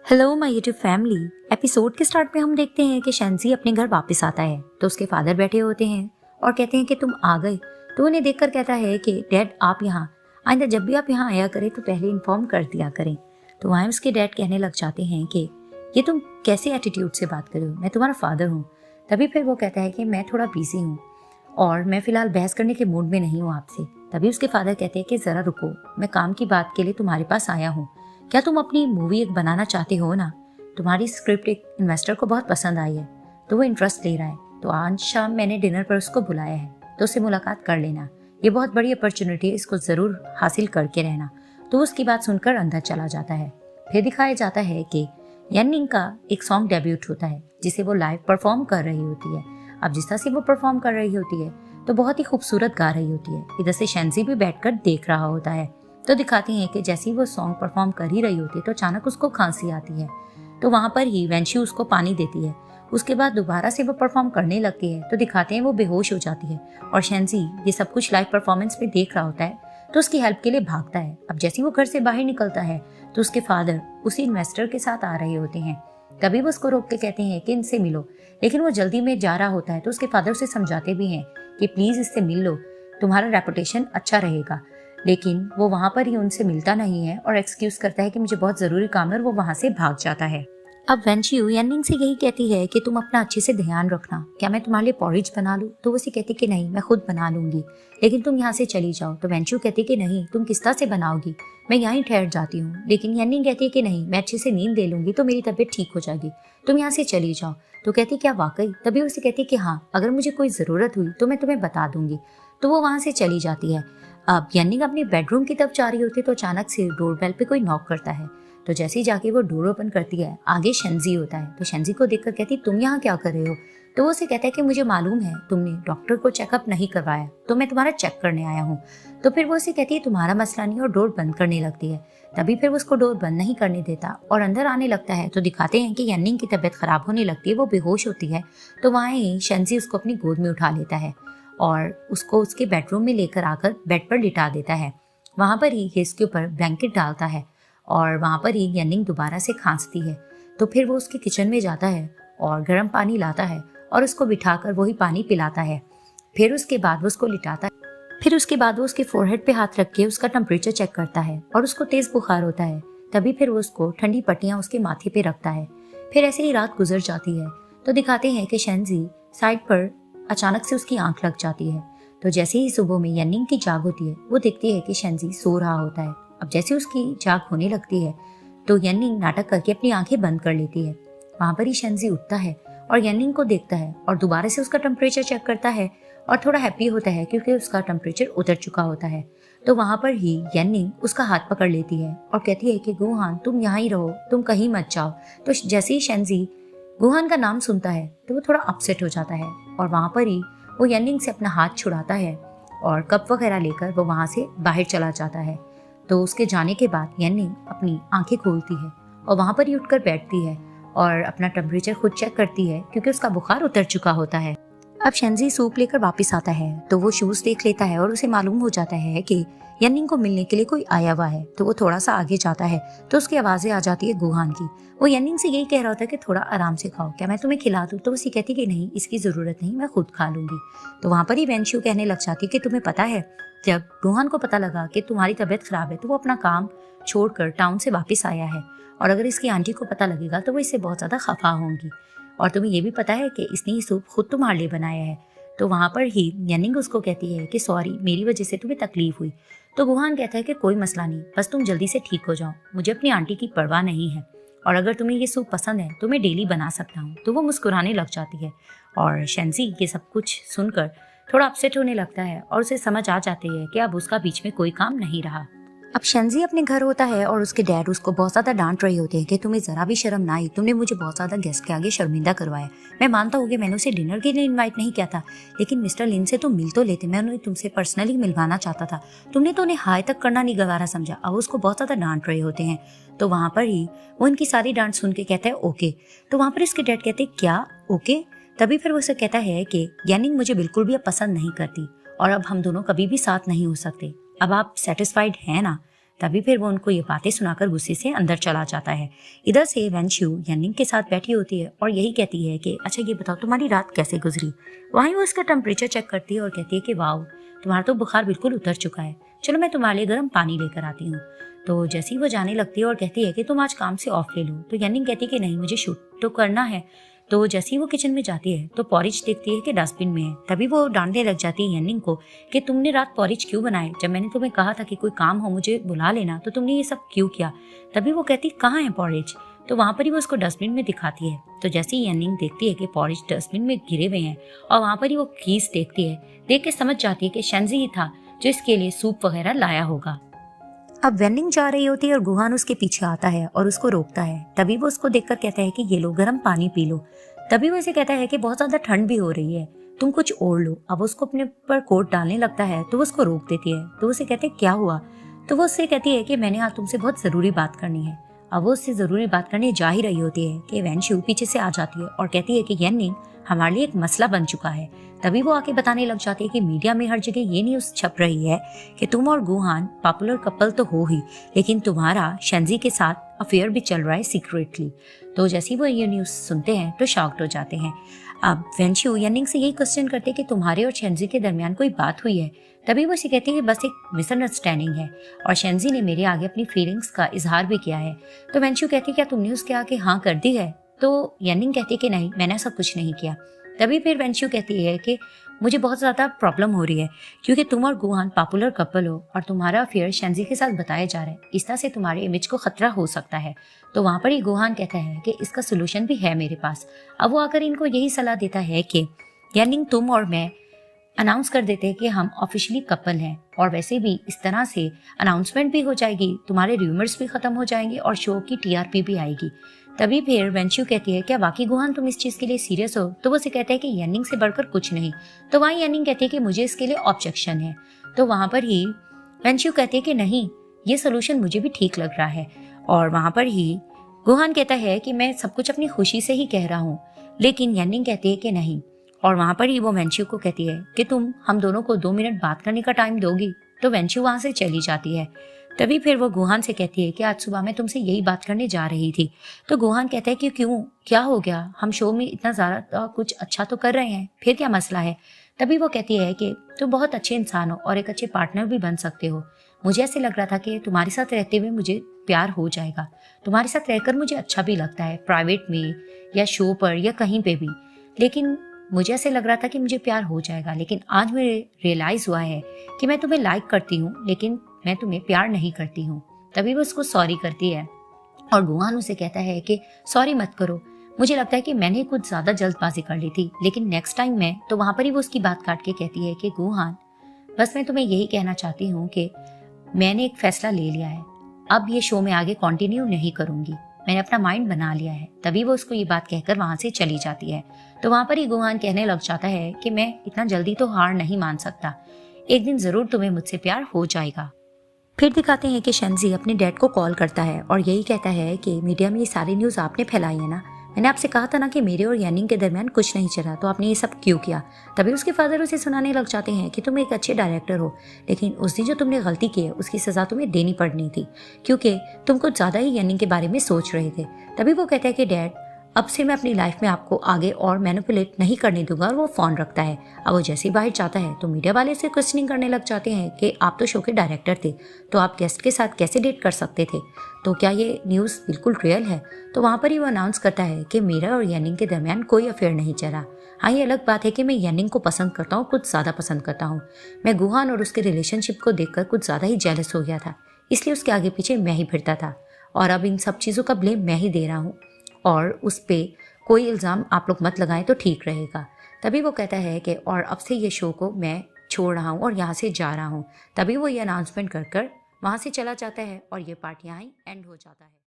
Hello my YouTube family. Episode के start में हम देखते हैं कि शेंजी अपने घर वापस आता है तो उसके फादर बैठे होते हैं और कहते हैं कि तुम आ गए। तो उन्हें देखकर कहता है कि डैड आप यहाँ आइंदा जब भी आप यहाँ आया करें तो पहले इन्फॉर्म कर दिया करें। तो वहाँ उसके डैड कहने लग जाते हैं कि ये तुम कैसे एटीट्यूड से बात कर रहे हो, मैं तुम्हारा फादर हूँ। तभी फिर वो कहता है कि मैं थोड़ा बिजी हूँ और मैं फिलहाल बहस करने के मूड में नहीं हूँ आपसे। तभी उसके फादर कहते हैं कि जरा रुको, मैं काम की बात के लिए तुम्हारे पास आया हूँ। क्या तुम अपनी मूवी एक बनाना चाहते हो ना? तुम्हारी स्क्रिप्ट एक इन्वेस्टर को बहुत पसंद आई है तो वो इंटरेस्ट ले रहा है। तो आज शाम मैंने डिनर पर उसको बुलाया है तो उससे मुलाकात कर लेना। ये बहुत बड़ी अपॉर्चुनिटी है, इसको जरूर हासिल करके रहना। तो उसकी बात सुनकर अंदर चला जाता है। फिर दिखाया जाता है कि यन्निंग का एक सॉन्ग डेब्यूट होता है जिसे वो लाइव परफॉर्म कर रही होती है। अब जिस तरह से वो परफॉर्म कर रही होती है तो बहुत ही खूबसूरत गा रही होती है। इधर से शेंजी भी बैठकर देख रहा होता है। तो दिखाती हैं कि जैसे ही वो सॉन्ग परफॉर्म कर ही रही होती है तो अचानक उसको खांसी आती है। तो वहां पर ही वेंशी उसको पानी देती है। उसके बाद दोबारा से वो परफॉर्म करने लगती है तो दिखाते हैं वो बेहोश हो जाती है और शेंजी ये सब कुछ लाइव परफॉर्मेंस में देख रहा होता है तो उसकी हेल्प के लिए भागता है। अब जैसे वो घर से बाहर निकलता है तो उसके फादर उसी इन्वेस्टर के साथ आ रहे होते हैं। तभी वो उसको रोक के कहते हैं कि इनसे मिलो, लेकिन वो जल्दी में जा रहा होता है तो उसके फादर उसे समझाते भी हैं कि प्लीज इससे मिल लो, तुम्हारा रेपुटेशन अच्छा रहेगा। लेकिन वो वहां पर ही उनसे मिलता नहीं है और एक्सक्यूज करता है कि मुझे बहुत जरूरी काम है और वो वहां से भाग जाता है। अब वेंशियू यन्निंग से यही कहती है कि तुम अपना अच्छे से ध्यान रखना, क्या मैं तुम्हारे लिए पॉरिज बना लूं? तो वो उसे कहती कि नहीं, मैं खुद बना लूंगी, लेकिन तुम यहाँ से चली जाओ। तो वेंशियू कहती कि नहीं, तुम किस तरह से बनाओगी, मैं यहाँ ठहर जाती हूँ। लेकिन यन्निंग कहती है कि नहीं, मैं अच्छे से नींद ले लूंगी तो मेरी तबीयत ठीक हो जाएगी, तुम यहाँ से चली जाओ। तो कहती क्या वाकई? तभी उसे कहती कि हाँ, अगर मुझे कोई जरूरत हुई तो मैं तुम्हें बता दूंगी। तो वो वहां से चली जाती है। अब यन्निंग अपने बेडरूम की तरफ जा रही होती है तो अचानक से डोरबेल पे कोई नॉक करता है। तो जैसे ही जाके वो डोर ओपन करती है आगे शेंजी होता है। तो शेंजी को देखकर कहती तुम यहाँ क्या कर रहे हो? तो वो उसे कहता है कि मुझे मालूम है तुमने डॉक्टर को चेकअप नहीं करवाया तो मैं तुम्हारा चेक करने आया हूँ। तो फिर वो उसे कहती है तुम्हारा मसला नहीं और डोर बंद करने लगती है। तभी फिर वो उसको डोर बंद नहीं करने देता और अंदर आने लगता है। तो दिखाते हैं कि यन्निंग की तबीयत खराब होने लगती है, वो बेहोश होती है। तो वहाँ ही शेंजी उसको अपनी गोद में उठा लेता है और उसको उसके बेडरूम में लेकर आकर बेड पर लिटा देता है। वहां पर ही ये इसके ऊपर ब्लैंकेट डालता है और वहां पर ही यन्निंग दोबारा से खांसती है। तो फिर वो उसके किचन में जाता है और गर्म पानी लाता है और उसको बिठाकर वही पानी पिलाता है। फिर उसके बाद वो उसको लिटाता है। फिर उसके बाद वो उसके फोरहेड पे हाथ रख के उसका टेम्परेचर चेक करता है और उसको तेज बुखार होता है। तभी फिर वो उसको ठंडी पट्टियां उसके माथे पे रखता है। फिर ऐसे ही रात गुजर जाती है। तो दिखाते हैं कि शेंजी साइड पर अचानक से उसकी आंख लग जाती है। तो जैसे ही सुबह में यन्निंग की जाग होती है वो देखती है कि शेंजी सो रहा होता है। अब जैसे उसकी जाग होने लगती है तो यन्निंग नाटक करके अपनी आंखें बंद कर लेती है। वहां पर ही शेंजी उठता है और यन्निंग को देखता है और दोबारा से उसका टेम्परेचर चेक करता है और थोड़ा हैप्पी होता है क्योंकि उसका टेम्परेचर उतर चुका होता है। तो वहां पर ही यन्निंग उसका हाथ पकड़ लेती है और कहती है कि गुहान तुम यहाँ ही रहो, तुम कहीं मत जाओ। तो जैसे ही शेंजी गुहान का नाम सुनता है तो वो थोड़ा अपसेट हो जाता है और वहां पर ही वो यन्निंग से अपना हाथ छुड़ाता है और कप वगैरह लेकर वो वहां से बाहर चला जाता है। तो उसके जाने के बाद यन्निंग अपनी आंखें खोलती है और वहां पर ही उठकर बैठती है और अपना टेम्परेचर खुद चेक करती है क्योंकि उसका बुखार उतर चुका होता है। अब शेंजी सूप लेकर वापस आता है तो वो शूज देख लेता है और उसे मालूम हो जाता है कि यन्निंग को मिलने के लिए कोई आया हुआ है। तो वो थोड़ा सा आगे जाता है तो उसकी आवाजें आ जाती है गुहान की। वो यन्निंग से यही कह रहा होता है कि थोड़ा आराम से खाओ, क्या मैं तुम्हें खिला दूं? तो उसे कहती कि नहीं, इसकी जरूरत नहीं, मैं खुद खा लूंगी। तो वहां पर ही वेंशियू कहने लग जाती कि तुम्हें पता है जब गुहान को पता लगा कि तुम्हारी तबीयत खराब है तो वो अपना काम छोड़कर टाउन से वापस आया है और अगर इसकी आंटी को पता लगेगा तो वो इससे बहुत ज्यादा खफा होंगी। और तुम्हें ये भी पता है कि इसने ये सूप खुद तुम्हारे लिए बनाया है। तो वहां पर ही यन्निंग उसको कहती है कि सॉरी, मेरी वजह से तुम्हें तकलीफ हुई। तो गुहान कहता है कि कोई मसला नहीं, बस तुम जल्दी से ठीक हो जाओ, मुझे अपनी आंटी की परवाह नहीं है और अगर तुम्हें ये सूप पसंद है तो मैं डेली बना सकता हूँ। तो वो मुस्कुराने लग जाती है और शेंजी ये सब कुछ सुनकर थोड़ा अपसेट होने लगता है और उसे समझ आ जाती है कि अब उसका बीच में कोई काम नहीं रहा। अब शेंजी अपने घर होता है और उसके डैड उसको बहुत ज्यादा डांट रहे होते हैं कि तुम्हें जरा भी शर्म ना आई, तुमने मुझे बहुत ज्यादा गेस्ट के आगे शर्मिंदा करवाया। मैं मानता हूँ कि मैंने उसे डिनर के लिए इनवाइट नहीं किया था, लेकिन मिस्टर लिन से तुम मिल तो लेते, मैं उन्हें तुमसे पर्सनली मिलवाना चाहता था, तुमने तो उन्हें हाय तक करना नहीं गवारा समझा। अब उसको बहुत ज्यादा डांट रहे होते हैं। तो वहां पर ही वो इनकी सारी डांट सुन के कहता है ओके। तो वहां पर इसके डैड कहते हैं क्या ओके? तभी फिर वो उसे कहता है कि यन्निंग मुझे बिल्कुल भी अब पसंद नहीं करती और अब हम दोनों कभी भी साथ नहीं हो सकते। अब आप सेटिस्फाइड हैं ना? तभी फिर वो उनको ये बातें सुनाकर गुस्से से अंदर चला जाता है। इधर से वेंशु यानिंग के साथ बैठी होती है और यही कहती है कि अच्छा ये बताओ तुम्हारी रात कैसे गुजरी। वहीं वो उसका टेम्परेचर चेक करती है और कहती है कि वाओ तुम्हारा तो बुखार बिल्कुल उतर चुका है, चलो मैं तुम्हारे लिए गर्म पानी लेकर आती हूँ। तो जैसे ही वो जाने लगती है और कहती है कि तुम आज काम से ऑफ ले लो, तो यानिंग कहती है कि नहीं मुझे शूट तो करना है। तो जैसे ही वो किचन में जाती है तो पॉरिज देखती है कि डस्टबिन में है। तभी वो डांटने लग जाती है यानिंग को कि तुमने रात पॉरिज क्यों बनाए, जब मैंने तुम्हें कहा था कि कोई काम हो मुझे बुला लेना तो तुमने ये सब क्यों किया। तभी वो कहती कहाँ है पॉरिज, तो वहाँ पर ही वो उसको डस्टबिन में दिखाती है। तो जैसे ही यानिंग देखती है कि पॉरिज डस्टबिन में गिरे हुए हैं और वहाँ पर ही वो कीज देखती है, देख के समझ जाती है कि शेंजी ही था जो इसके लिए सूप वगैरह लाया होगा। अब वेनिंग जा रही होती है और गुहान उसके पीछे आता है और उसको रोकता है। तभी वो उसको देखकर कहता है कि ये लो गर्म पानी पी लो। तभी वो इसे कहता है कि बहुत ज्यादा ठंड भी हो रही है, तुम कुछ ओढ़ लो। अब उसको अपने पर कोट डालने लगता है तो वो उसको रोक देती है। तो उसे कहते क्या हुआ, तो वो उससे कहती है कि मैंने आज तुमसे बहुत जरूरी बात करनी है। अब वो उससे जरूरी बात करने जा ही रही होती है कि वेंशु पीछे से आ जाती है और कहती है कि यानिंग हमारे लिए एक मसला बन चुका है। तभी वो आके बताने लग जाती है कि मीडिया में हर जगह ये न्यूज़ छप रही है कि तुम और गुहान पॉपुलर कपल तो हो ही, लेकिन तुम्हारा शेंजी के साथ अफेयर भी चल रहा है सीक्रेटली। तो जैसे ही वो ये न्यूज़ सुनते हैं तो शॉक्ड हो जाते हैं। अब वेंशु यानिंग से यही क्वेश्चन करते कि तुम्हारे और शेंजी के दरमियान कोई बात हुई है। तभी वो उसे कहती है कि बस एक मिसअंडरस्टैंडिंग है और शेंजी ने मेरे आगे अपनी फीलिंग्स का इजहार भी किया है। तो वेंशु कहती है क्या तुमने उसके आगे हाँ कर दी है, तो यानिंग कहती है कि नहीं मैंने ऐसा कुछ नहीं किया। तभी फिर वेंशु कहती है कि मुझे बहुत ज़्यादा प्रॉब्लम हो रही है क्योंकि तुम और गुहान पॉपुलर कपल हो और तुम्हारा अफेयर शेंजी के साथ बताया जा रहा है, इस तरह से तुम्हारे इमेज को खतरा हो सकता है। तो वहाँ पर ही गुहान कहता है कि इसका सोल्यूशन भी है मेरे पास। अब वो आकर इनको यही सलाह देता है कि यानिंग तुम और मैं अनाउंस कर देते हैं कि हम ऑफिशियली कपल हैं और वैसे भी इस तरह से अनाउंसमेंट भी हो जाएगी, तुम्हारे रूमर्स भी खत्म हो जाएंगे और शो की टीआरपी भी आएगी। तभी फिर वेंशु कहती है क्या वाकई गुहान तुम इस चीज के लिए सीरियस हो, तो वो उसे कहते हैं कि यानिंग से बढ़कर कुछ नहीं। तो वहीं यानिंग कहती है कि मुझे इसके लिए ऑब्जेक्शन है। तो वहां पर ही वेंशु कहती है कि नहीं ये सोल्यूशन मुझे भी ठीक लग रहा है। और वहां पर ही गुहान कहता है कि मैं सब कुछ अपनी खुशी से ही कह रहा हूँ, लेकिन यानिंग कहती है कि नहीं। और वहां पर ही वो वेंशु को कहती है कि तुम हम दोनों को 2 मिनट बात करने का टाइम दोगी। तो वेंशु वहां से चली जाती है। तभी फिर वो गुहान से कहती है कि आज सुबह मैं तुमसे यही बात करने जा रही थी। तो गुहान कहता है कि क्यों, क्या हो गया, हम शो में इतना ज़्यादा कुछ अच्छा तो कर रहे हैं, फिर क्या मसला है। तभी वो कहती है कि तुम बहुत अच्छे इंसान हो और एक अच्छे पार्टनर भी बन सकते हो। मुझे ऐसे लग रहा था कि तुम्हारे साथ रहते हुए मुझे प्यार हो जाएगा, तुम्हारे साथ रहकर मुझे अच्छा भी लगता है प्राइवेट में या शो पर या कहीं पे भी, लेकिन मुझे ऐसे लग रहा था कि मुझे प्यार हो जाएगा, लेकिन आज मुझे रियलाइज हुआ है कि मैं तुम्हें लाइक करती हूँ लेकिन मैं तुम्हें प्यार नहीं करती हूँ। तभी वो उसको सॉरी करती है और गुहान उसे कहता है कि सॉरी मत करो, मुझे लगता है कि मैंने कुछ ज्यादा जल्दबाजी कर ली थी, लेकिन नेक्स्ट टाइम मैं। तो वहां पर ही वो उसकी बात काट के कहती है कि गुहान बस मैं तुम्हें यही कहना चाहती हूँ कि मैंने एक फैसला ले लिया है, अब ये शो में आगे कंटिन्यू नहीं करूंगी, मैंने अपना माइंड बना लिया है। तभी वो उसको ये बात कहकर वहां से चली जाती है। तो वहां पर ही गुहान कहने लग जाता है कि मैं इतना जल्दी तो हार नहीं मान सकता, एक दिन जरूर तुम्हें मुझसे प्यार हो जाएगा। फिर दिखाते हैं कि शेंजी अपने डैड को कॉल करता है और यही कहता है कि मीडिया में ये सारी न्यूज़ आपने फैलाई है ना, मैंने आपसे कहा था ना कि मेरे और यानिंग के दरमियान कुछ नहीं चला, तो आपने ये सब क्यों किया। तभी उसके फादर उसे सुनाने लग जाते हैं कि तुम एक अच्छे डायरेक्टर हो, लेकिन उस दिन जो तुमने गलती की है उसकी सज़ा तुम्हें देनी पड़नी थी क्योंकि तुम कुछ ज़्यादा ही यानिंग के बारे में सोच रहे थे। तभी वो कहता है कि डैड अब से मैं अपनी लाइफ में आपको आगे और मैनिपुलेट नहीं करने दूंगा, और वो फ़ोन रखता है। अब वो जैसे ही बाहर जाता है तो मीडिया वाले से क्वेश्चनिंग करने लग जाते हैं कि आप तो शो के डायरेक्टर थे, तो आप गेस्ट के साथ कैसे डेट कर सकते थे, तो क्या ये न्यूज़ बिल्कुल रियल है। तो वहाँ पर ही वो अनाउंस करता है कि मेरा और यानिंग के दरमियान कोई अफेयर नहीं चला। हाँ ये अलग बात है कि मैं यानिंग को पसंद करता हूँ, कुछ ज़्यादा पसंद करता हूँ। मैं गुहान और उसके रिलेशनशिप को देखकर कुछ ज़्यादा ही जेलस हो गया था, इसलिए उसके आगे पीछे मैं ही फिरता था, और अब इन सब चीज़ों का ब्लेम मैं ही दे रहा हूँ और उस पर कोई इल्ज़ाम आप लोग मत लगाएं तो ठीक रहेगा। तभी वो कहता है कि और अब से ये शो को मैं छोड़ रहा हूँ और यहाँ से जा रहा हूँ। तभी वो ये अनाउंसमेंट कर वहाँ से चला जाता है और ये पार्ट यहाँ ही एंड हो जाता है।